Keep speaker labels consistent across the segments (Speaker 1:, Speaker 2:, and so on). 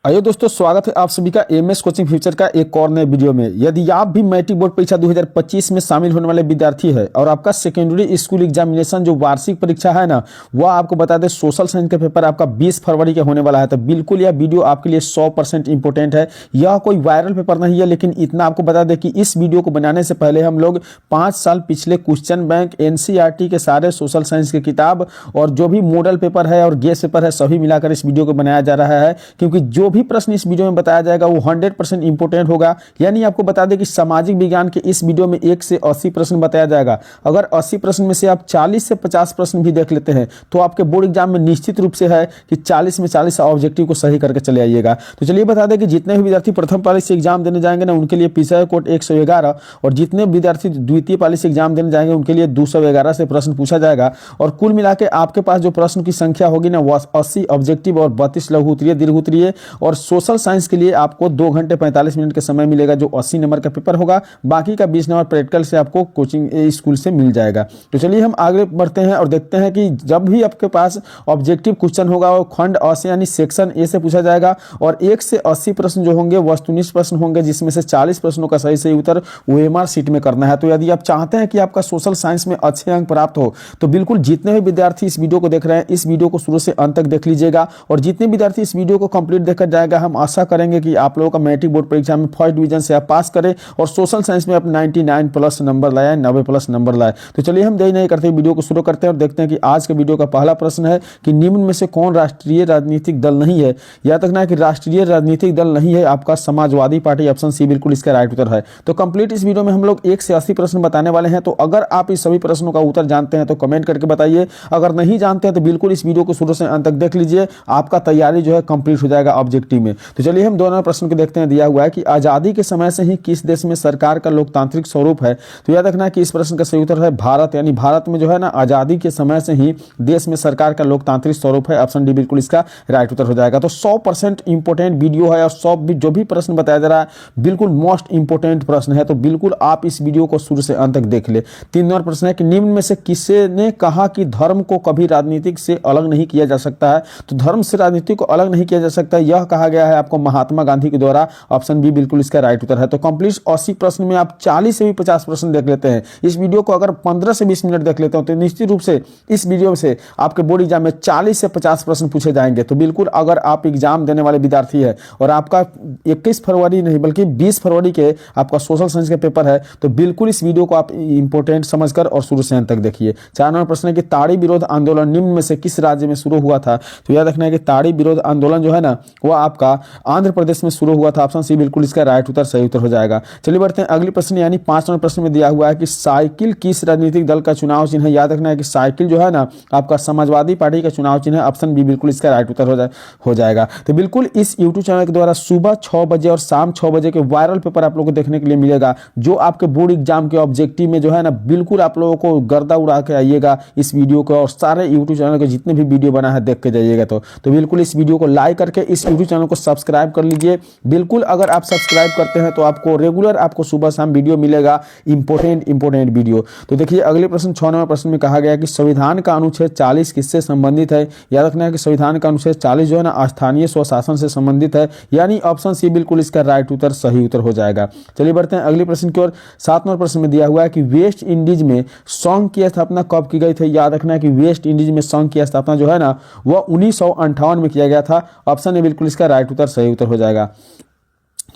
Speaker 1: आइए दोस्तों, स्वागत है आप सभी का एमएस कोचिंग फ्यूचर का एक और नए वीडियो में। यदि आप भी मैट्रिक बोर्ड परीक्षा 2025 में शामिल होने वाले विद्यार्थी है और आपका सेकेंडरी स्कूल एग्जामिनेशन जो वार्षिक परीक्षा है ना, वह आपको बता दें सोशल साइंस का पेपर आपका 20 फरवरी का होने वाला है। तो बिल्कुल यह वीडियो आपके लिए 100% इंपॉर्टेंट है। यह कोई वायरल पेपर नहीं है, लेकिन इतना आपको बता दें कि इस वीडियो को बनाने से पहले हम लोग 5 साल पिछले क्वेश्चन बैंक, एनसीईआरटी के सारे सोशल साइंस की किताब और जो भी मॉडल पेपर है और गेस पेपर है सभी मिलाकर इस वीडियो को बनाया जा रहा है, क्योंकि जो भी प्रश्न इस वीडियो में बताया जाएगा वो 100% इंपोर्टेंट होगा। यानी आपको बता दें कि सामाजिक विज्ञान के इस वीडियो में 1 से 80 प्रश्न बताया जाएगा। अगर 80 प्रश्न में से आप 40 से 50 प्रश्न भी देख लेते हैं तो आपके बोर्ड एग्जाम में निश्चित रूप से है कि 40 में 40 ऑब्जेक्टिव को सही करके चले आइएगा। तो चलिए बता दें कि जितने भी विद्यार्थी प्रथम पाली से एग्जाम देने जाएंगे ना, उनके लिए पीछे कोड 111, और जितने विद्यार्थी द्वितीय पाली से एग्जाम देने जाएंगे उनके लिए 211 से प्रश्न पूछा जाएगा। और कुल मिला के आपके पास जो प्रश्न की संख्या होगी ना, वह 80 ऑब्जेक्टिव और 32 लघु उत्तरीय, दीर्घ उत्तरीय। और सोशल साइंस के लिए आपको 2 घंटे 45 मिनट का समय मिलेगा, जो 80 नंबर का पेपर होगा। बाकी का 20 नंबर प्रैक्टिकल से आपको कोचिंग स्कूल से मिल जाएगा। तो चलिए हम आगे बढ़ते हैं और देखते हैं कि जब भी आपके पास ऑब्जेक्टिव क्वेश्चन होगा वो खंड अ से यानी सेक्शन ए से पूछा जाएगा। और 1 से 80 प्रश्न जो होंगे वस्तुनिष्ठ प्रश्न होंगे, जिसमें से 40 प्रश्नों का सही उत्तर ओएमआर शीट में करना है। तो यदि आप चाहते हैं कि आपका सोशल साइंस में अच्छे अंक प्राप्त हो तो बिल्कुल जितने भी विद्यार्थी इस वीडियो को देख रहे हैं, इस वीडियो को शुरू से अंत तक देख लीजिएगा। और जितने विद्यार्थी इस वीडियो को कंप्लीट देखकर जाएगा, हम आशा करेंगे कि आप लोगों का मैट्रिक बोर्ड परीक्षा में फर्स्ट डिवीजन से आप पास करें और सोशल साइंस में आप 99 प्लस नंबर लाए, 90 प्लस नंबर लाए। तो चलिए हम देरी नहीं करते वीडियो को शुरू करते हैं और देखते हैं कि आज के वीडियो का पहला प्रश्न है कि निम्न में से कौन राष्ट्रीय राजनीतिक दल नहीं है। याद रखना है कि राष्ट्रीय राजनीतिक दल नहीं है आपका समाजवादी पार्टी, ऑप्शन सी बिल्कुल इसका राइट उत्तर है। तो कंप्लीट इस वीडियो में हम लोग 1 से 80 प्रश्न बताने वाले हैं। तो अगर आप इस सभी प्रश्नों का उत्तर जानते हैं तो कमेंट करके बताइए, अगर नहीं जानते हैं तो बिल्कुल इस वीडियो को शुरू से अंत तक देख लीजिए, आपका तैयारी जो है कंप्लीट हो जाएगा ऑब्जेक्टिव में। तो चलिए हम दोनों प्रश्न को देखते हैं। दिया हुआ है कि आजादी के समय से ही किस देश में सरकार का लोकतांत्रिक स्वरूप है। तो याद रखना है कि इस प्रश्न का सही उत्तर है भारत। यानी भारत में जो है ना, आजादी के समय से ही देश में सरकार का लोकतांत्रिक स्वरूप है, ऑप्शन डी बिल्कुल इसका राइट उत्तर हो जाएगा। तो 100% इंपोर्टेंट वीडियो है और जो भी प्रश्न बताया जा रहा है बिल्कुल मोस्ट इंपोर्टेंट प्रश्न है। तो बिल्कुल आप इस वीडियो को शुरू से अंत तक देख ले। 3 नंबर प्रश्न है कि निम्न में से किसे ने कहा कि धर्म को कभी राजनीति से अलग नहीं किया जा सकता है। तो धर्म से राजनीति को अलग नहीं किया जा सकता, यह कहा गया है आपको महात्मा गांधी के द्वारा, ऑप्शन बी बिल्कुल इसका राइट उत्तर है। तो कंप्लीट 80 प्रश्न में आप 40 से भी 50 प्रश्न देख लेते हैं। इस वीडियो को अगर 15 से 20 मिनट देख लेते हो तो निश्चित रूप से इस वीडियो से आपके बोर्ड एग्जाम में 40 से 50 प्रश्न पूछे जाएंगे। तो बिल्कुल अगर आप एग्जाम देने वाले विद्यार्थी है और आपका 21 फरवरी नहीं बल्कि 20 फरवरी के आपका सोशल साइंस का पेपर है, तो बिल्कुल इस वीडियो को आप इंपोर्टेंट समझकर और शुरू से अंत तक देखिए। 4 नंबर प्रश्न है कि ताड़ी विरोध आंदोलन निम्न में से किस राज्य में शुरू हुआ था। तो याद रखना है कि ताड़ी विरोध आंदोलन जो है ना, वह आपका आंध्र प्रदेश में शुरू हुआ था, ऑप्शन सी बिल्कुल इसका राइट उत्तर सही उत्तर हो जाएगा। चलिए बढ़ते हैं अगली प्रश्न, यानी 5 नंबर प्रश्न में दिया हुआ है कि साइकिल किस राजनीतिक दल का चुनाव चिन्ह है। याद रखना है कि साइकिल जो है ना आपका समाजवादी पार्टी का चुनाव चिन्ह है, ऑप्शन बी बिल्कुल इसका राइट उत्तर हो जाएगा। तो बिल्कुल इस यूट्यूब चैनल के द्वारा सुबह 6 बजे और शाम 6 बजे के वायरल पेपर आप लोगों को देखने के लिए मिलेगा, जो आपके बोर्ड एग्जाम के ऑब्जेक्टिव में जो है ना बिल्कुल आप लोगों को गर्दा उड़ा के आइएगा इस वीडियो को, और सारे यूट्यूब चैनल के जितने भी वीडियो बना है देख के जाइएगा। तो बिल्कुल इस वीडियो को लाइक करके इस यूट्यूब चैनल को सब्सक्राइब कर लीजिए। बिल्कुल अगर आप सब्सक्राइब करते हैं तो आपको रेगुलर आपको सुबह शाम वीडियो मिलेगा, इंपोर्टेंट वीडियो। तो देखिए अगले प्रश्न 6 नंबर प्रश्न में कहा गया कि संविधान का अनुच्छेद 40 किससे संबंधित है। याद रखना है कि संविधान का अनुच्छेद 40 जो है ना स्थानीय स्वशासन से संबंधित है, यानी ऑप्शन सी बिल्कुल इसका राइट उत्तर सही उत्तर हो जाएगा। चलिए बढ़ते हैं अगले प्रश्न की ओर। 7 नंबर प्रश्न में दिया हुआ है कि वेस्ट इंडीज में संघ की स्थापना कब की गई थी। याद रखना है कि वेस्ट इंडीज में संघ की स्थापना जो है ना वह 1958 में किया गया था, ऑप्शन ए बिल्कुल इसका राइट उत्तर सही उत्तर हो जाएगा।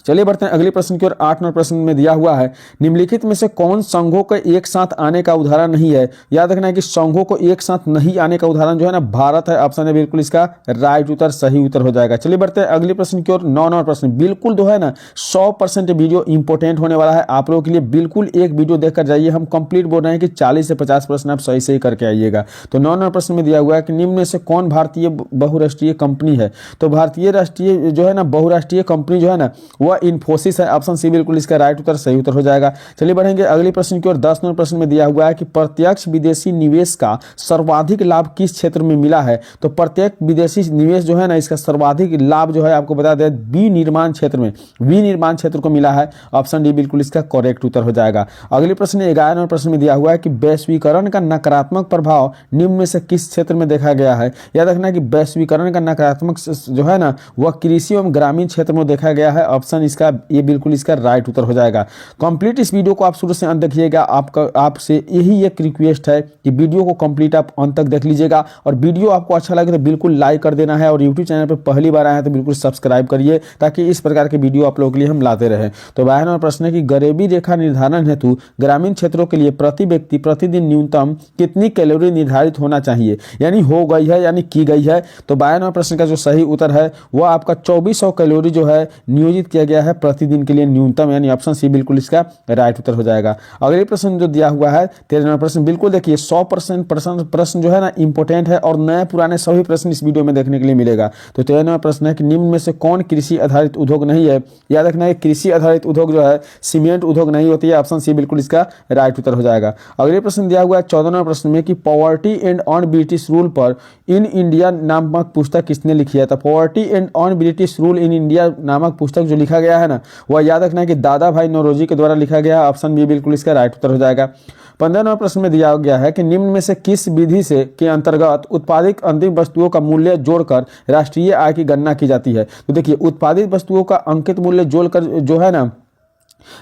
Speaker 1: चलिए बढ़ते हैं अगले प्रश्न की ओर। 8 नंबर प्रश्न में दिया हुआ है निम्नलिखित में से कौन संघों के एक साथ आने का उदाहरण नहीं है। याद रखना है कि संघों को एक साथ नहीं आने का उदाहरण जो है ना भारत है, ऑप्शन है बिल्कुल इसका राइट उत्तर सही उत्तर हो जाएगा। चलिए बढ़ते हैं अगले प्रश्न की ओर। 9 नंबर प्रश्न बिल्कुल जो है ना 100% वीडियो इंपोर्टेंट होने वाला है आप लोगों के लिए। बिल्कुल एक वीडियो देखकर जाइए, हम कंप्लीट बोल रहे हैं कि 40 से 50 प्रश्न आप सही करके आइएगा। तो 9 नंबर प्रश्न में दिया हुआ है कि निम्न में से कौन भारतीय बहुराष्ट्रीय कंपनी है। तो भारतीय राष्ट्रीय जो है ना बहुराष्ट्रीय कंपनी जो है ना वह वह इन्फोसिस है। ऑप्शन सी बिल्कुल इसका राइट उत्तर सही उत्तर हो जाएगा। चलिए बढ़ेंगे अगले प्रश्न की ओर। 10 नंबर प्रश्न में दिया हुआ है कि प्रत्यक्ष विदेशी निवेश का सर्वाधिक लाभ किस क्षेत्र में मिला है। तो प्रत्यक्ष विदेशी निवेश जो है ना, इसका सर्वाधिक लाभ जो है आपको बता दें विनिर्माण क्षेत्र में, विनिर्माण क्षेत्र को मिला है। ऑप्शन डी बिल्कुल इसका करेक्ट उत्तर हो जाएगा। अगले प्रश्न 11 नंबर प्रश्न में दिया हुआ है कि वैश्वीकरण का नकारात्मक प्रभाव निम्न में से किस क्षेत्र में देखा गया है। याद रखना कि वैश्वीकरण का नकारात्मक जो है ना, वह कृषि एवं ग्रामीण क्षेत्र में देखा गया है। ऑप्शन इसका ये बिल्कुल इसका राइट उत्तर हो जाएगा। कंप्लीट इस वीडियो को आप शुरू से अंत देखिएगा। आपसे यही एक रिक्वेस्ट है कि वीडियो को कंप्लीट आप अंत तक देख लीजिएगा, और वीडियो आपको अच्छा लगे तो बिल्कुल लाइक कर देना है, और यूट्यूब चैनल पर पहली बार आए हैं तो बिल्कुल सब्सक्राइब करिए, ताकि इस प्रकार के वीडियो आप लोगों के लिए हम लाते रहें। तो 12 नंबर प्रश्न है कि गरीबी रेखा निर्धारण हेतु ग्रामीण क्षेत्रों के लिए प्रति व्यक्ति प्रतिदिन न्यूनतम कितनी कैलोरी निर्धारित होना चाहिए, यानी हो गई है यानी की गई है। तो 12 नंबर प्रश्न का जो सही उत्तर है वह आपका 2400 कैलोरी जो है नियोजित किया गया है प्रतिदिन के लिए न्यूनतम, यानी ऑप्शन सी बिल्कुल इसका राइट उत्तर हो जाएगा। अगले प्रश्न जो दिया हुआ है 13 नंबर प्रश्न, बिल्कुल देखिए 100% प्रश्न जो है ना इंपोर्टेंट है, और नए पुराने सभी प्रश्न इस वीडियो में देखने के लिए मिलेगा। तो 13 नंबर प्रश्न है कि निम्न में से कौन कृषि आधारित उद्योग नहीं है। याद रखना है कृषि आधारित उद्योग जो है सीमेंट उद्योग नहीं होती है। ऑप्शन सी बिल्कुल इसका राइट उत्तर हो जाएगा। अगले प्रश्न दिया हुआ है 14 नंबर प्रश्न में कि poverty and on British rule पर इन इंडिया नामक पुस्तक किसने लिखी है। तो poverty and on British rule in India नामक पुस्तक जो लिखा गया है ना, वह याद रखना है कि दादा भाई नौरोजी के द्वारा लिखा गया है। ऑप्शन बी बिल्कुल इसका राइट उत्तर हो जाएगा। 15 नंबर प्रश्न में दिया गया है कि निम्न में से किस विधि से के अंतर्गत उत्पादित अंतिम वस्तुओं का मूल्य जोड़कर राष्ट्रीय आय की गणना की जाती है। तो देखिए उत्पादित वस्तुओं का अंकित मूल्य जोड़कर जो है ना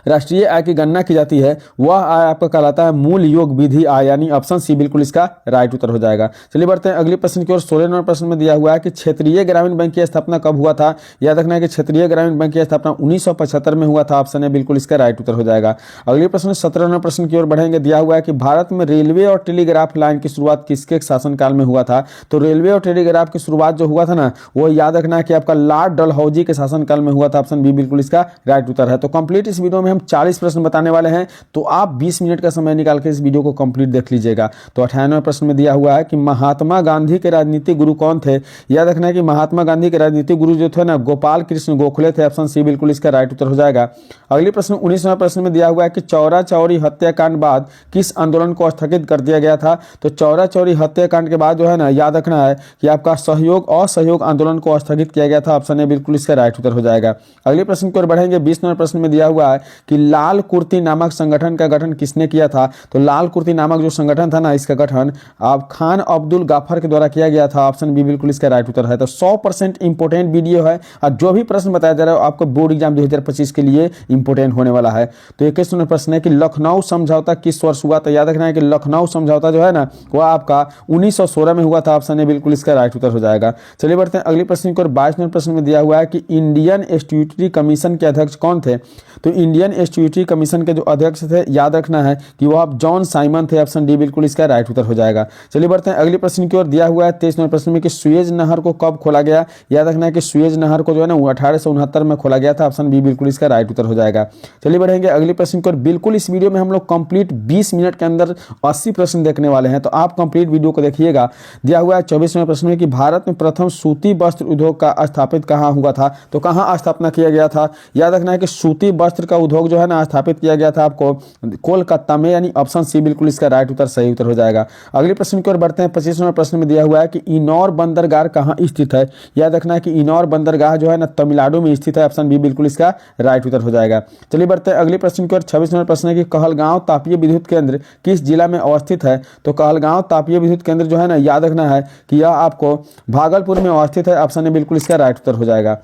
Speaker 1: राष्ट्रीय आय की गणना की जाती है, वह आय आपका कहलाता है मूल योग विधि आय, यानी ऑप्शन सी बिल्कुल इसका राइट उत्तर हो जाएगा। चलिए बढ़ते हैं अगले प्रश्न की ओर। 16 नंबर प्रश्न में दिया हुआ है कि क्षेत्रीय ग्रामीण बैंक की स्थापना कब हुआ था। याद रखना है कि क्षेत्रीय ग्रामीण बैंक की स्थापना 1975 में हुआ था। ऑप्शन ए बिल्कुल इसका राइट उत्तर हो जाएगा। अगले प्रश्न 17 नंबर प्रश्न की ओर बढ़ेंगे। दिया हुआ है कि भारत में रेलवे और टेलीग्राफ लाइन की शुरुआत किसके शासनकाल में हुआ था। तो रेलवे और टेलीग्राफ की शुरुआत जो हुआ था ना, वो याद रखना है कि आपका लॉर्ड डलहौजी के शासनकाल में हुआ था। ऑप्शन बी बिल्कुल इसका राइट उत्तर है। तो कंप्लीट इस वीडियो में हम 40 प्रश्न बताने वाले हैं, तो आप 20 मिनट का समय निकाल के इस वीडियो को कंप्लीट देख लीजिएगा। तो 98वें प्रश्न में दिया हुआ है कि महात्मा गांधी के राजनीतिक गुरु कौन थे। याद रखना है कि महात्मा गांधी के राजनीतिक गुरु जो थे ना, गोपाल कृष्ण गोखले थे। ऑप्शन सी बिल्कुल इसका राइट उत्तर हो जाएगा। अगले प्रश्न 19वें प्रश्न में दिया हुआ है कि चौरा चौरी हत्याकांड बाद किस आंदोलन को स्थगित कर दिया गया था। तो चौरा चौरी हत्याकांड के बाद जो है ना, याद रखना है कि आपका सहयोग और असहयोग आंदोलन को स्थगित किया गया था। ऑप्शन ए बिल्कुल इसका राइट उत्तर हो जाएगा। अगले प्रश्न की ओर बढ़ेंगे। 20 नंबर प्रश्न में दिया हुआ है कि लाल कुर्ती नामक संगठन का गठन किसने किया था। तो लाल कुर्ती नामक जो संगठन था ना, इसका गठन आप खान अब्दुल गाफर के द्वारा किया गया था। ऑप्शन बी बिल्कुल इसका राइट उत्तर है। तो 100% इंपोर्टेंट वीडियो है, और जो भी प्रश्न बताया जा रहा है आपको बोर्ड एग्जाम 2025 के लिए इंपोर्टेंट होने वाला है। तो 21 नंबर प्रश्न है कि लखनऊ समझौता किस वर्ष हुआ। तो याद रखना है कि लखनऊ समझौता जो है ना, वह आपका 1916 में हुआ था। ऑप्शन ए बिल्कुल इसका राइट उत्तर हो जाएगा। चलिए बढ़ते हैं अगले प्रश्न की ओर। 22 नंबर प्रश्न में दिया हुआ है कि इंडियन स्ट्यूटरी कमीशन के अध्यक्ष कौन थे। तो इंडियन स्ट्यूटरी कमीशन के जो अध्यक्ष थे, याद रखना है कि वो आप जॉन साइमन थे। ऑप्शन डी बिल्कुल इसका राइट उत्तर हो जाएगा। चलिए बढ़ते हैं अगले प्रश्न की ओर। दिया हुआ है 23 नंबर प्रश्न में कि सुएज नहर को कब खोला गया। याद रखना है कि सुएज नहर को जो है ना 1869 में खोला गया था। ऑप्शन बी बिल्कुल इसका राइट उत्तर हो जाएगा। चलिए बढ़ेंगे अगले प्रश्न की ओर। बिल्कुल इस वीडियो में हम लोग कंप्लीट 20 मिनट के अंदर 80 प्रश्न देखने वाले हैं, तो आप कंप्लीट वीडियो को देखिएगा। दिया हुआ है 24 नंबर प्रश्न में कि भारत में प्रथम सूती वस्त्र उद्योग का स्थापित कहाँ हुआ था। तो कहाँ स्थापना किया गया था। याद रखना है कि सूती वस्त्र का उद्योग जो है ना स्थापित किया गया था आपको कोलकाता में, यानी ऑप्शन सी बिल्कुल इसका राइट उत्तर सही उत्तर हो जाएगा। अगले प्रश्न की ओर बढ़ते हैं। 25 नंबर प्रश्न में दिया हुआ है कि इनौर बंदरगाह कहाँ स्थित है। याद रखना है कि इनौर बंदरगाह जो है ना तमिलनाडु में स्थित है। ऑप्शन बी बिल्कुल इसका राइट उत्तर हो जाएगा। चलिए बढ़ते हैं अगले प्रश्न की ओर। 26 नंबर प्रश्न है कि कहलगांव तापीय विद्युत केंद्र किस जिला में अवस्थित है। तो कहलगांव तापीय विद्युत केंद्र जो है ना, याद रखना है कि यह आपको भागलपुर में अवस्थित है। ऑप्शन ए बिल्कुल इसका राइट उत्तर हो जाएगा।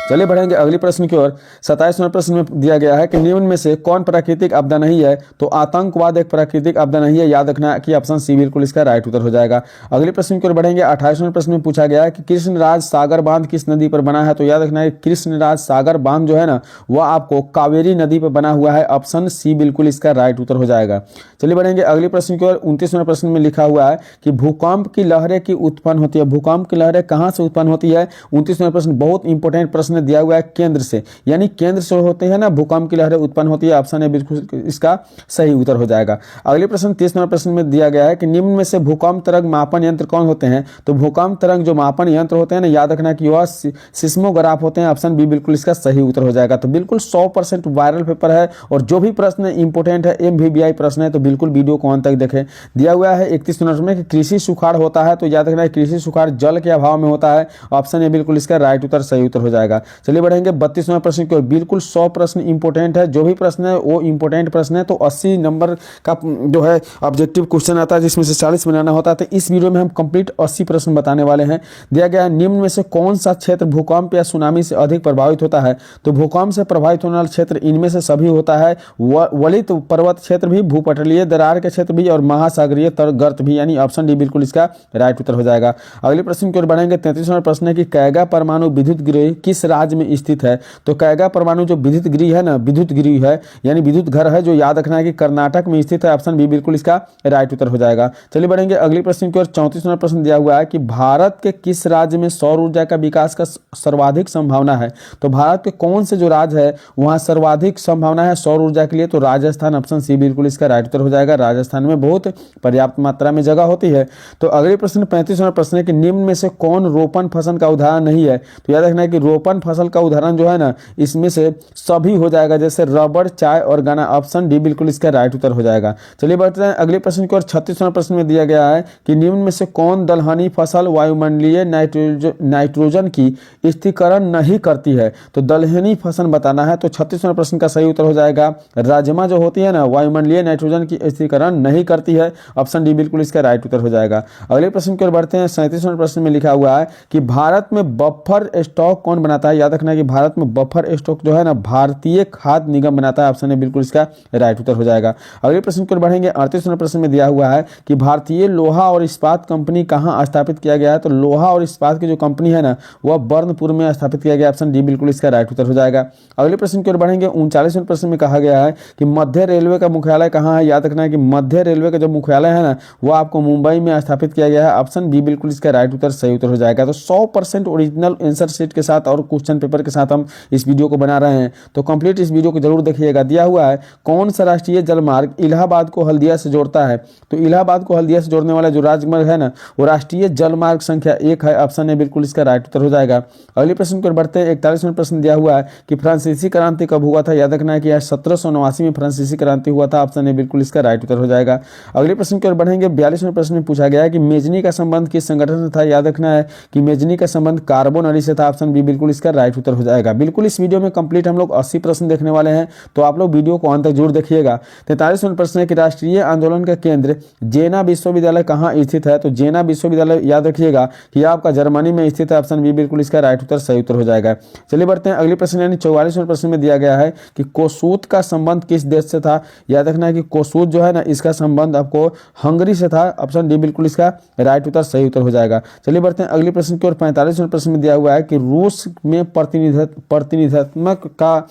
Speaker 1: चलिए बढ़ेंगे अगले प्रश्न की ओर। 27 नंबर प्रश्न में दिया गया है कि निम्न में से कौन प्राकृतिक आपदा नहीं है। तो आतंकवाद एक प्राकृतिक आपदा नहीं है। याद रखना है कि ऑप्शन सी बिल्कुल इसका राइट उत्तर हो जाएगा। अगले प्रश्न की ओर बढ़ेंगे। 28 नंबर प्रश्न में पूछा गया है कि कृष्णराज सागर बांध किस नदी पर बना है। तो याद रखना है कृष्णराज सागर बांध जो है ना, वह आपको कावेरी नदी पर बना हुआ है। ऑप्शन सी बिल्कुल इसका राइट उत्तर हो जाएगा। चलिए बढ़ेंगे अगले प्रश्न की ओर। 29 नंबर प्रश्न में लिखा हुआ है कि भूकंप की लहरें की उत्पन्न होती है। भूकंप की लहरें कहाँ से उत्पन्न होती है। 29 नंबर प्रश्न बहुत इंपॉर्टेंट प्रश्न में दिया हुआ है केंद्र से, यानी केंद्र से होते हैं ना भूकंप की लहरें उत्पन्न होती है। ऑप्शन ए बिल्कुल इसका सही उत्तर हो जाएगा। अगले प्रश्न 30 नंबर प्रश्न में दिया गया है कि निम्न में से भूकंप तरंग मापन यंत्र कौन होते हैं। तो भूकंप तरंग जो मापन यंत्र होते हैं ना, याद रखना कि वह सिस्मोग्राफ होते हैं। ऑप्शन बी बिल्कुल इसका सही उत्तर हो जाएगा। तो बिल्कुल 100% वायरल पेपर है और जो भी प्रश्न इंपोर्टेंट है MVBI प्रश्न है, तो बिल्कुल वीडियो को अंत तक देखें। दिया हुआ है 31 नंबर में कि कृषि सुखाड़ होता है, तो याद रखना है कृषि सुखाड़ जल के अभाव में होता है। ऑप्शन ए बिल्कुल इसका राइट उत्तर सही उत्तर हो जाएगा। चलिए बढ़ेंगे 32 नंबर प्रश्न की ओर। बिल्कुल 100 प्रश्न इंपोर्टेंट है, जो भी प्रश्न है वो इंपोर्टेंट प्रश्न है। तो 80 नंबर का जो है ऑब्जेक्टिव क्वेश्चन आता है, जिसमें से 40 बनाना होता है। तो इस वीडियो में हम कंप्लीट 80 प्रश्न बताने वाले हैं। दिया गया है निम्न में से कौन सा क्षेत्र भूकंप या सुनामी से अधिक प्रभावित होता है। तो भूकंप से प्रभावित होने वाला क्षेत्र इनमें से सभी होता है। वलित पर्वत क्षेत्र भी, भूपटलीय दरार के क्षेत्र भी और महासागरीय गर्त भी, यानी ऑप्शन डी बिल्कुल इसका राइट उत्तर हो जाएगा। अगले प्रश्न की ओर बढ़ेंगे। 33 नंबर प्रश्न है कि कैगा परमाणु विद्युत गृह किस राज्य में स्थित है। तो कैगा परमाणु जो विद्युत गृह है ना, विद्युत गृह है यानी विद्युत घर है, जो याद रखना है कि कर्नाटक में स्थित है। ऑप्शन बी बिल्कुल इसका राइट उत्तर हो जाएगा। चलिए बढ़ेंगे अगले प्रश्न की ओर। 34 नंबर प्रश्न दिया हुआ है कि भारत के किस राज्य में सौर ऊर्जा का विकास का सर्वाधिक संभावना है। तो भारत के कौन से जो राज्य है वहां सर्वाधिक संभावना है सौर ऊर्जा के लिए। तो राजस्थान, ऑप्शन सी बिल्कुल इसका राइट उत्तर हो जाएगा। राजस्थान में बहुत पर्याप्त मात्रा में जगह होती है। तो अगले प्रश्न 35 नंबर प्रश्न है कि निम्न में से कौन रोपण फसल का उदाहरण नहीं है। तो याद रखना है कि रोपण फसल का उदाहरण जो है ना, इसमें से सभी हो जाएगा, जैसे रबड़, चाय और गन्ना। ऑप्शन डी बिल्कुल इसका राइट उत्तर हो जाएगा। चलिए बढ़ते हैं अगले प्रश्न की ओर। 36 नंबर प्रश्न में दिया गया है कि निम्न में से कौन दलहनी फसल वायुमंडलीय नाइट्रोजन की स्थिरीकरण नहीं करती है। तो दलहनी फसल बताना है। तो 36 नंबर प्रश्न का सही उत्तर हो जाएगा राजमा जो होती है ना, वायुमंडलीय नाइट्रोजन की स्थिरीकरण नहीं करती है। ऑप्शन डी बिल्कुल इसका राइट उत्तर हो जाएगा। अगले प्रश्न की ओर बढ़ते हैं। 37 नंबर प्रश्न में लिखा हुआ है कि भारत में बफर स्टॉक कौन बनाता है। याद रखना है कि भारत में बफर स्टॉक जो है ना, भारतीय खाद्य निगम बनाता है। ऑप्शन ए बिल्कुल इसका राइट उत्तर हो जाएगा। अगले प्रश्न की ओर बढ़ेंगे। 38 नंबर प्रश्न में दिया हुआ है कि भारतीय लोहा और इस्पात कंपनी कहाँ स्थापित किया गया है। तो लोहा और इस्पात की जो कंपनी है ना, वह बर्नपुर में स्थापित किया गया। ऑप्शन डी बिल्कुल इसका राइट उत्तर हो जाएगा। अगले प्रश्न की ओर बढ़ेंगे। 39वें प्रश्न में कहा गया है कि मध्य रेलवे का मुख्यालय कहाँ है। याद रखना है कि मध्य रेलवे का जो मुख्यालय है ना, वो आपको मुंबई में स्थापित किया गया है। ऑप्शन बी बिल्कुल इसका राइट उत्तर सही उत्तर हो जाएगा। तो 100% ओरिजिनल आंसर शीट के साथ और क्वेश्चन पेपर के साथ हम इस वीडियो को बना रहे हैं, तो कंप्लीट इस वीडियो को जरूर देखिएगा। दिया हुआ है कौन सा राष्ट्रीय जलमार्ग इलाहाबाद को हल्दिया से जोड़ता है। तो इलाहाबाद को हल्दिया से जोड़ने वाला जो राजमार्ग है ना, वो राष्ट्रीय जलमार्ग संख्या 1 है। ऑप्शन ए बिल्कुल इसका राइट उत्तर हो जाएगा। अगले प्रश्न पर बढ़ते हैं। 41वां प्रश्न दिया हुआ है कि फ्रांसीसी क्रांति कब हुआ था। याद रखना है कि 1789 में फ्रांसीसी क्रांति हुआ था। ऑप्शन ए बिल्कुल इसका राइट उत्तर हो जाएगा। अगले प्रश्न की ओर बढ़ेंगे। 42वें प्रश्न में पूछा गया है कि मेजनी का संबंध किस संगठन से था। याद रखना है कि मेजनी का संबंध कार्बोनरी से था। ऑप्शन बी बिल्कुल इसका राइट उत्तर हो जाएगा। बिल्कुल इस वीडियो में कंप्लीट हम लोग 80 प्रश्न देखने वाले हैं, तो आप लोग वीडियो को अंत तक जरूर देखिएगा। 43वां प्रश्न है कि राष्ट्रीय आंदोलन का केंद्र जेना विश्वविद्यालय कहाँ स्थित है। तो जेना विश्वविद्यालय याद रखिएगा कि आपका जर्मनी में स्थित है। ऑप्शन बी बिल्कुल इसका राइट उत्तर सही उत्तर हो जाएगा। चलिए बढ़ते हैं अगले प्रश्न यानी 44वें प्रश्न में दिया गया है कि कोसूत का संबंध किस देश से था। याद रखना है कि कोसूत जो है ना, इसका संबंध आपको हंगरी से था। ऑप्शन डी बिल्कुल इसका राइट उत्तर सही उत्तर हो जाएगा। चलिए बढ़ते हैं अगले प्रश्न की ओर। 45वें प्रश्न में दिया हुआ है कि रूस में प्रतिनिधित्व का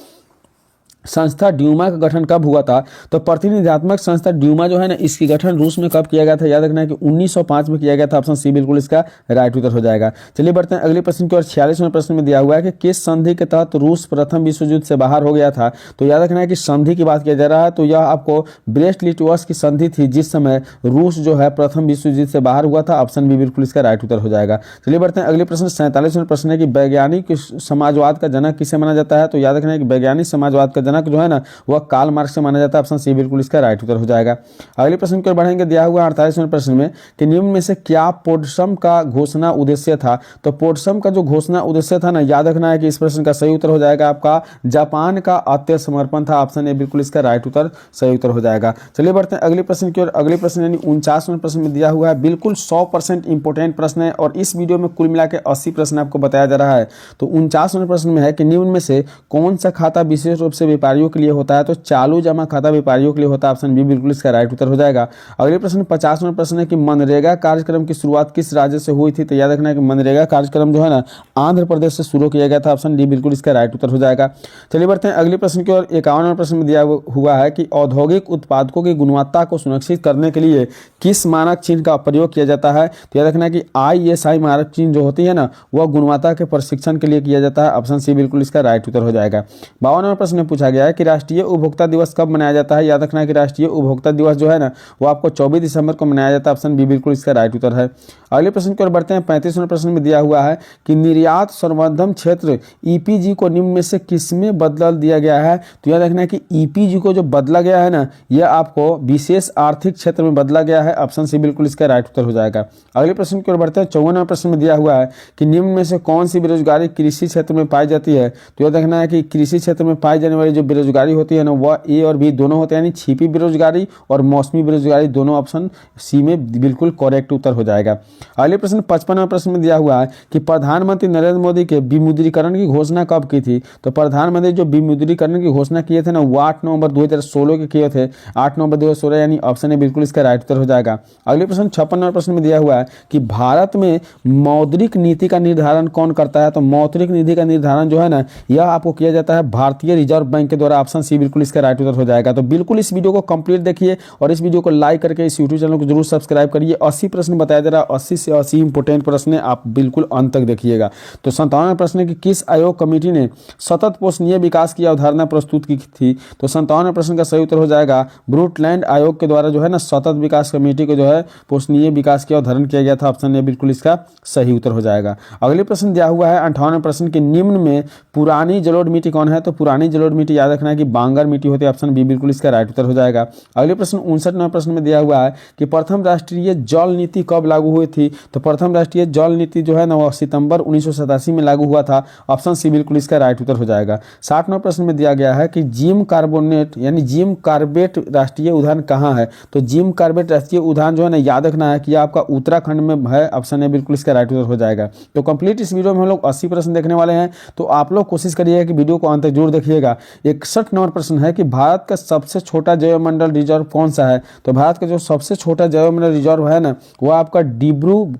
Speaker 1: संस्था ड्यूमा का गठन कब हुआ था। तो प्रतिनिधित्मक संस्था ड्यूमा जो है ना, इसकी गठन रूस में कब किया गया था। याद रखना है कि 1905 में किया गया था। ऑप्शन सी बिल्कुल इसका राइट उत्तर हो जाएगा। चलिए बढ़ते हैं अगले प्रश्न की ओर। 46वें प्रश्न में दिया हुआ है कि किस संधि के तहत रूस प्रथम विश्व युद्ध से बाहर हो गया था। तो याद रखना है कि संधि की बात किया जा रहा है, तो यह आपको ब्रेस्ट लिटवस की संधि थी, जिस समय रूस जो है प्रथम विश्व युद्ध से बाहर हुआ था। ऑप्शन बी बिल्कुल इसका राइट उत्तर हो जाएगा। चलिए बढ़ते हैं अगले प्रश्न। 47वें प्रश्न है कि वैज्ञानिक समाजवाद का जनक किसे माना जाता है। तो याद रखना है कि वैज्ञानिक समाजवाद का जनक जो है ना, वह कार्ल मार्क्स से माना जाता है। ऑप्शन सी बिल्कुल इसका राइट उत्तर हो जाएगा। अगले प्रश्न की ओर बढ़ेंगे। दिया हुआ 48वें प्रश्न में कि निम्न में से क्या पोट्सम का घोषणा उद्देश्य था। तो पोट्सम का जो घोषणा उद्देश्य था ना, याद रखना है कि इस प्रश्न का सही उत्तर हो जाएगा आपका जापान का आत्मसमर्पण था। ऑप्शन ए बिल्कुल इसका राइट उत्तर सही उत्तर हो जाएगा। चलिए बढ़ते हैं अगले प्रश्न की ओर। अगले प्रश्न यानी 49वें प्रश्न में दिया हुआ है, बिल्कुल 100% इंपोर्टेंट प्रश्न है और इस वीडियो में कुल मिला के 80 प्रश्न आपको बताया जा रहा है। तो 49वें प्रश्न में है कि निम्न में से कौन सा खाता विशेष रूप से व्यापारियों के लिए होता है तो चालू जमा खाता व्यापारियों के लिए होता है। ऑप्शन बी बिल्कुल इसका राइट उत्तर हो जाएगा। अगले प्रश्न 50 नंबर प्रश्न है कि मनरेगा कार्यक्रम की शुरुआत किस राज्य से हुई थी? तो याद रखना है कि मनरेगा कार्यक्रम जो है ना आंध्र प्रदेश से शुरू किया गया था। ऑप्शन डी बिल्कुल इसका राइट उत्तर हो जाएगा। चलिए बढ़ते हैं अगले प्रश्न की ओर। 51 नंबर प्रश्न में दिया हुआ है कि औद्योगिक उत्पादकों की गुणवत्ता को सुनिश्चित करने के लिए किस मानक चिन्ह का प्रयोग किया जाता है? तो याद रखना है कि ISI मानक चिन्ह जो होती है ना वह गुणवत्ता के प्रशिक्षण के लिए किया जाता है। ऑप्शन सी बिल्कुल इसका राइट उत्तर हो जाएगा। 52 नंबर प्रश्न में पूछा गया है कि राष्ट्रीय उपभोक्ता दिवस कब मनाया जाता है? याद रखना है कि राष्ट्रीय उपभोक्ता दिवस जो है ना वो आपको 24 दिसंबर को मनाया जाता है। ऑप्शन बी बिल्कुल इसका राइट उत्तर है। अगले प्रश्न की ओर बढ़ते हैं। 35 नंबर प्रश्न में दिया हुआ है कि निर्यात संवर्धन क्षेत्र EPG को निम्न में से किसमें बदल दिया गया है? तो याद रखना है कि EPG को जो बदला गया है ना यह आपको विशेष आर्थिक क्षेत्र में बदला गया है। ऑप्शन सी बिल्कुल इसका राइट उत्तर हो जाएगा। अगले प्रश्न की ओर बढ़ते हैं। 54 नंबर प्रश्न में दिया हुआ है कि निम्न में से कौन सी बेरोजगारी कृषि क्षेत्र में पाई जाती है? तो याद रखना है कि कृषि क्षेत्र में पाई जाने वाली जो बेरोजगारी होती है ना वह ए और बी दोनों होते हैं, यानी छिपी बेरोजगारी और मौसमी बेरोजगारी दोनों। ऑप्शन सी में बिल्कुल करेक्ट उत्तर हो जाएगा। अगले प्रश्न 55 प्रश्न में दिया हुआ है कि प्रधानमंत्री नरेंद्र मोदी के विमुद्रीकरण की घोषणा कब की थी? तो प्रधानमंत्री जो विमुद्रीकरण की घोषणा किए थे ना वो 8 नवंबर 2016 के किए थे। 8 नवंबर 2016 यानी ऑप्शन ए बिल्कुल इसका राइट उत्तर हो जाएगा। अगले प्रश्न 56 नंबर प्रश्न में दिया हुआ है कि भारत में मौद्रिक नीति का निर्धारण कौन करता है? तो मौद्रिक नीति का निर्धारण जो है ना यह आपको किया जाता है भारतीय रिजर्व बैंक के द्वारा। ऑप्शन सी बिल्कुल इसका राइट उत्तर हो जाएगा। तो बिल्कुल इस वीडियो को कंप्लीट देखिए और इस वीडियो को लाइक करके इस यूट्यूब चैनल को जरूर सब्सक्राइब करिए। 80 प्रश्न बताया जा रहा है, 80 से 80 इंपोर्टेंट प्रश्न है, आप बिल्कुल अंत तक देखिएगा। तो 57वां प्रश्न है कि किस आयोग कमेटी ने सतत पोषणीय विकास की अवधारणा प्रस्तुत की थी? तो 57वें प्रश्न का सही उत्तर हो जाएगा ब्रूटलैंड आयोग के द्वारा जो है ना सतत विकास कमेटी को जो है पोषणीय विकास की अवधारण किया गया था। ऑप्शन ए बिल्कुल इसका सही उत्तर हो जाएगा। अगले प्रश्न दिया हुआ है 58वें प्रश्न के निम्न में पुरानी जलोढ़ मिट्टी कौन है? तो पुरानी जलोढ़ मिट्टी याद रखना है कि बांगर मिट्टी होती है। ऑप्शन बी बिल्कुल इसका राइट उत्तर हो जाएगा। अगले प्रश्न 59वें प्रश्न में दिया हुआ है कि प्रथम राष्ट्रीय जल नीति कब लागू हुई थी? तो प्रथम राष्ट्रीय जल नीति जो है ना वह सितंबर 1987 में लागू हुआ था। ऑप्शन सी बिल्कुल इसका राइट उत्तर हो जाएगा। 60वें प्रश्न में दिया गया है कि जिम कार्बोनेट यानी जिम कार्बेट राष्ट्रीय उद्यान कहाँ है? तो जिम कार्बेट राष्ट्रीय उद्यान जो है ना याद रखना है कि आपका उत्तराखंड में है। ऑप्शन ए बिल्कुल इसका राइट उत्तर हो जाएगा। तो कंप्लीट इस वीडियो में हम लोग 80 प्रश्न देखने वाले हैं, तो आप लोग कोशिश करिएगा कि वीडियो को अंत तक जरूर देखिएगा। 61 नंबर प्रश्न है कि भारत का सबसे छोटा जैवमंडल रिजर्व कौन सा है? तो भारत का जो सबसे छोटा जैवमंडल रिजर्व है ना वो आपका डिब्रू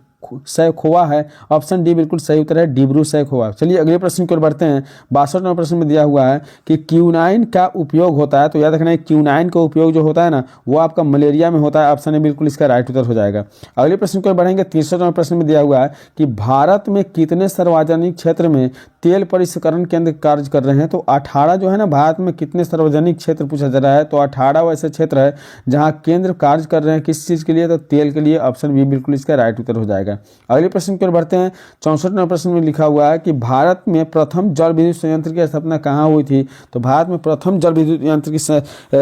Speaker 1: सैखोवा है। ऑप्शन डी बिल्कुल सही उत्तर है, डिब्रू सैखोवा। चलिए अगले प्रश्न की ओर बढ़ते हैं। 62 नंबर प्रश्न में दिया हुआ है कि क्यूनाइन का उपयोग होता है? तो याद रखना है क्यूनाइन का उपयोग जो होता है ना वो आपका मलेरिया में होता है। ऑप्शन ए बिल्कुल इसका राइट उत्तर हो जाएगा। अगले प्रश्न की ओर बढ़ेंगे। 63 नंबर प्रश्न में दिया हुआ है कि भारत में कितने सार्वजनिक क्षेत्र में तेल परिष्करण केंद्र कार्य कर रहे हैं? तो 18 जो है ना भारत में कितने सार्वजनिक क्षेत्र पूछा जा रहा है, तो 18 वैसे क्षेत्र है जहां केंद्र कार्य कर रहे हैं। किस चीज के लिए? तो तेल के लिए। ऑप्शन बी बिल्कुल इसका राइट उत्तर हो जाएगा। अगले प्रश्न की ओर बढ़ते हैं। 64 नंबर प्रश्न में लिखा हुआ है कि भारत में प्रथम जल विद्युत संयंत्र की स्थापना कहाँ हुई थी? तो भारत में प्रथम जल विद्युत यंत्र की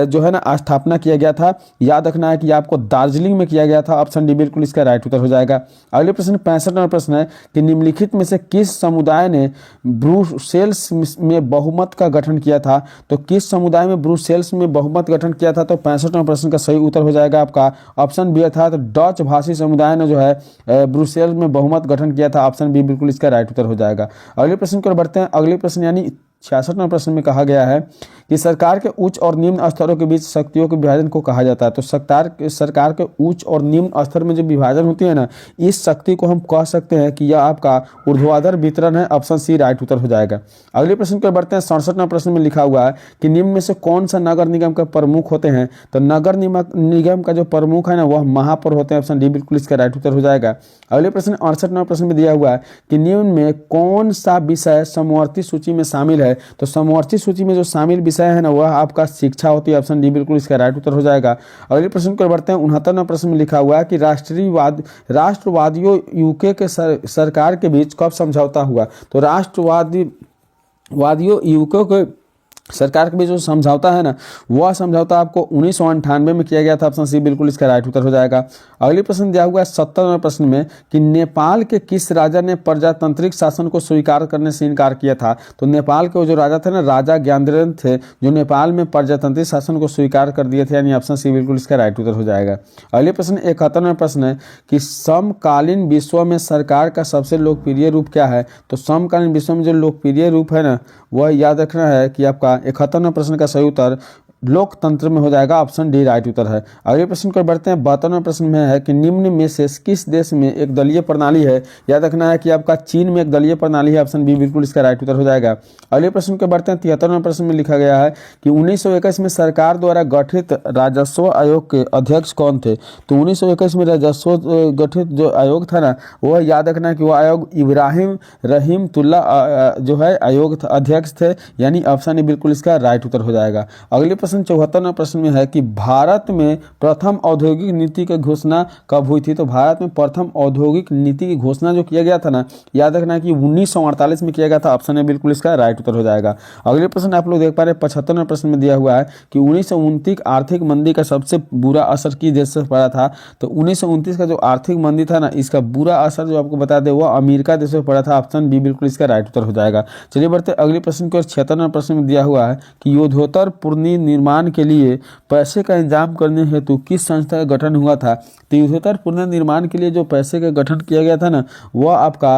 Speaker 1: जो है ना स्थापना किया गया था। याद रखना है कि आपको दार्जिलिंग में किया गया था। ऑप्शन डी बिल्कुल इसका राइट उत्तर हो जाएगा। अगले प्रश्न 65 नंबर प्रश्न है कि निम्नलिखित में से किस समुदाय ने ब्रुसेल्स में बहुमत का गठन किया था? तो किस समुदाय में ब्रुसेल्स में बहुमत गठन किया था? तो 65 नंबर प्रश्न का सही उत्तर हो जाएगा आपका ऑप्शन बी अर्थात डच भाषी समुदाय ने जो है ब्रुसेल्स में बहुमत गठन किया था। ऑप्शन बी बिल्कुल इसका राइट उत्तर हो जाएगा। अगले प्रश्न की ओर बढ़ते हैं। अगले प्रश्न यानी 66वें प्रश्न में कहा गया है कि सरकार के उच्च और निम्न स्तरों के बीच शक्तियों के विभाजन को कहा जाता है। तो सरकार के उच्च और निम्न स्तर में जो विभाजन होती है ना इस शक्ति को हम कह सकते हैं कि यह आपका ऊर्ध्वाधर वितरण है। ऑप्शन सी राइट उत्तर हो जाएगा। अगले प्रश्न की ओर बढ़ते हैं। 67वें प्रश्न में लिखा हुआ है कि निम्न में से कौन सा नगर निगम का प्रमुख होते हैं? तो नगर निगम का जो प्रमुख है ना वह महापौर होते हैं। ऑप्शन डी बिल्कुल इसका राइट उत्तर हो जाएगा। अगले प्रश्न 68वें प्रश्न में दिया हुआ है कि निम्न में कौन सा विषय समवर्ती सूची में शामिल है? तो समवर्ती सूची में जो शामिल विषय है ना वह आपका शिक्षा होती है। ऑप्शन डी बिल्कुल इसका राइट उत्तर हो जाएगा। अगले प्रश्न को बढ़ते हैं। 69वें प्रश्न में लिखा हुआ है कि राष्ट्रवादियों यूके के सरकार के बीच कब समझौता हुआ? तो राष्ट्रवादियों यूके के सरकार के बीच जो समझौता है ना वह समझौता आपको 1998 में किया गया था। ऑप्शन सी बिल्कुल इसका राइट उत्तर हो जाएगा। अगले प्रश्न दिया हुआ है 70वें प्रश्न में कि नेपाल के किस राजा ने प्रजातांत्रिक शासन को स्वीकार करने से इनकार किया था? तो नेपाल के वो जो राजा थे ना राजा ज्ञानेंद्र थे जो नेपाल में प्रजातांत्रिक शासन को स्वीकार कर दिए थे, यानी ऑप्शन सी बिल्कुल इसका राइट उत्तर हो जाएगा। अगले प्रश्न 71वें प्रश्न है कि समकालीन विश्व में सरकार का सबसे लोकप्रिय रूप क्या है? तो समकालीन विश्व में जो लोकप्रिय रूप है ना वह याद रखना है कि आपका 71वें प्रश्न का सही उत्तर लोकतंत्र में हो जाएगा, ऑप्शन डी राइट उत्तर है। अगले प्रश्न को बढ़ते हैं। 72वें प्रश्न में है कि निम्न में से किस देश में एक दलीय प्रणाली है। याद रखना है कि आपका चीन में एक दलीय प्रणाली है, ऑप्शन बी बिल्कुल इसका राइट उत्तर हो जाएगा। अगले प्रश्न को बढ़ते हैं। 73वें प्रश्न में लिखा गया है कि 1921 में सरकार द्वारा गठित राजस्व आयोग के अध्यक्ष कौन थे। तो 1921 में राजस्व गठित जो आयोग था ना, वह याद रखना है कि वह आयोग इब्राहिम रहीमतुल्ला जो है आयोग अध्यक्ष थे, यानी ऑप्शन ए बिल्कुल इसका राइट उत्तर हो जाएगा। अगले प्रश्न 74वें प्रश्न में है कि भारत में प्रथम औद्योगिक नीति की घोषणा कब हुई थी। तो भारत में प्रथम औद्योगिक नीति की घोषणा जो किया गया था ना, याद रखना है कि 1948 में किया गया था, ऑप्शन ए बिल्कुल इसका राइट उत्तर हो जाएगा। अगले प्रश्न आप लोग देख पा रहे हैं 75वें प्रश्न में दिया हुआ है कि 1929 आर्थिक मंदी का सबसे बुरा असर किस देश से पड़ा था। तो 1929 का जो आर्थिक मंदी था ना, इसका बुरा असर जो आपको बता दे वो अमेरिका देश में पड़ा था, ऑप्शन बी बिल्कुल इसका राइट उत्तर हो जाएगा। चलिए बढ़ते अगले प्रश्न की ओर। 76वें प्रश्न में दिया हुआ है कि योद्धोत्तर पूर्णी निर्माण के लिए पैसे का इंतजाम करने हेतु किस संस्था का गठन हुआ था। तो युद्धोत्तर पुनर्निर्माण के लिए जो पैसे का गठन किया गया था ना, वह आपका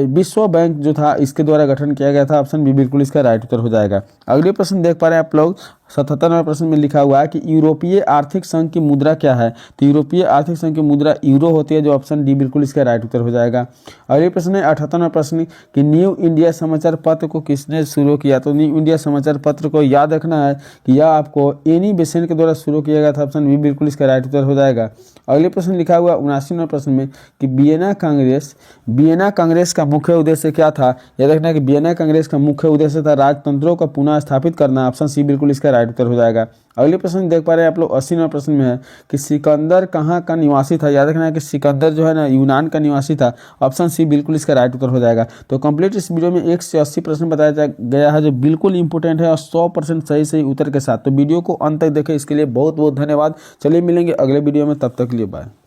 Speaker 1: विश्व बैंक जो था इसके द्वारा गठन किया गया था, ऑप्शन बी बिल्कुल इसका राइट उत्तर हो जाएगा। अगले प्रश्न देख पा रहे हैं आप लोग। 77वें प्रश्न में लिखा हुआ है कि यूरोपीय आर्थिक संघ की मुद्रा क्या है। तो यूरोपीय आर्थिक संघ की मुद्रा यूरो होती है, जो ऑप्शन डी बिल्कुल इसका राइट उत्तर हो जाएगा। अगले प्रश्न है 78वां प्रश्न कि न्यू इंडिया समाचार पत्र को किसने शुरू किया। तो न्यू इंडिया समाचार पत्र को याद रखना है कि यह आपको एनी बेसेंट के द्वारा शुरू किया गया था, ऑप्शन बी बिल्कुल इसका राइट उत्तर हो जाएगा। अगले प्रश्न लिखा हुआ 79वें प्रश्न में कि वियना कांग्रेस का मुख्य उद्देश्य क्या था। याद रखना है कि वियना कांग्रेस का मुख्य उद्देश्य था राजतंत्रों का पुनः स्थापित करना, ऑप्शन सी बिल्कुल इसका राइट उत्तर हो जाएगा। अगले प्रश्न देख पा रहे हैं आप लोग 80वें प्रश्न में है कि सिकंदर कहाँ का निवासी था। याद रखना है कि सिकंदर जो है ना यूनान का निवासी था, ऑप्शन सी बिल्कुल इसका राइट उत्तर हो जाएगा। तो कंप्लीट इस वीडियो में 1 से 80 प्रश्न बताया गया है जो बिल्कुल इंपोर्टेंट है और 100% सही उत्तर के साथ। तो वीडियो को अंत तक देखें, इसके लिए बहुत बहुत धन्यवाद। चलिए मिलेंगे अगले वीडियो में, तब तक के लिए बाय।